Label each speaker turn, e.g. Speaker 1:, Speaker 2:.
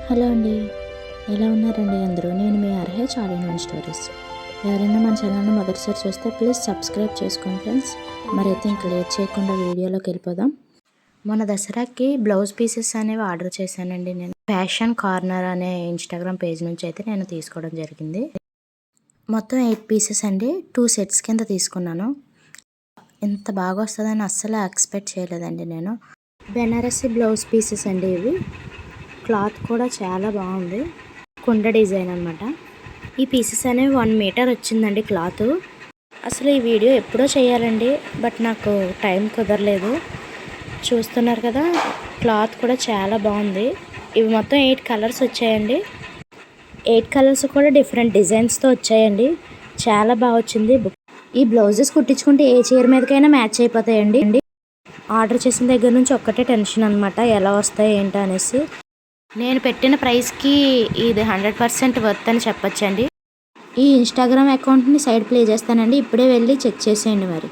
Speaker 1: Hello అండి, ఎలా ఉన్నారండి అందరూ? నేను మీ RH all in one stories. ఎవరైనా మన ఛానల్ని మొదటిసారి చూస్తే ప్లీజ్ సబ్స్క్రైబ్ చేసుకోండి ఫ్రెండ్స్. మరి అయితే ఇంక లేట్ చేయకుండా వీడియోలోకి వెళ్ళిపోదాం. మన దసరాకి బ్లౌజ్ పీసెస్ అనేవి ఆర్డర్ చేశానండి. నేను ఫ్యాషన్ కార్నర్ అనే ఇన్స్టాగ్రామ్ పేజ్ నుంచి అయితే నేను తీసుకోవడం జరిగింది. మొత్తం 8 పీసెస్ అండి, 2 సెట్స్ కింద తీసుకున్నాను. ఇంత బాగా వస్తుందని అస్సలు ఎక్స్పెక్ట్ చేయలేదండి నేను. బెనారసి బ్లౌజ్ పీసెస్ అండి ఇవి. క్లాత్ కూడా చాలా బాగుంది, కుండ డిజైన్ అనమాట. ఈ పీసెస్ అనేవి 1 మీటర్ వచ్చిందండి క్లాత్. అసలు ఈ వీడియో ఎప్పుడో చేయాలండి, బట్ నాకు టైం కుదరలేదు. చూస్తున్నారు కదా, క్లాత్ కూడా చాలా బాగుంది. ఇవి మొత్తం 8 కలర్స్ వచ్చాయండి. 8 కలర్స్ కూడా డిఫరెంట్ డిజైన్స్తో వచ్చాయండి. చాలా బాగా వచ్చింది. ఈ బ్లౌజెస్ కుట్టించుకుంటే ఏ చీర మీదకైనా మ్యాచ్ అయిపోతాయండి. ఆర్డర్ చేసిన దగ్గర నుంచి ఒక్కటే టెన్షన్ అనమాట, ఎలా వస్తాయి ఏంటి అనేసి. నేను పెట్టిన ప్రైస్కి ఇది 100% వర్త్ అని చెప్పొచ్చండి. ఈ ఇన్స్టాగ్రామ్ అకౌంట్ని సైడ్ ప్లే చేస్తానండి, ఇప్పుడే వెళ్ళి చెక్ చేసేయండి మరి.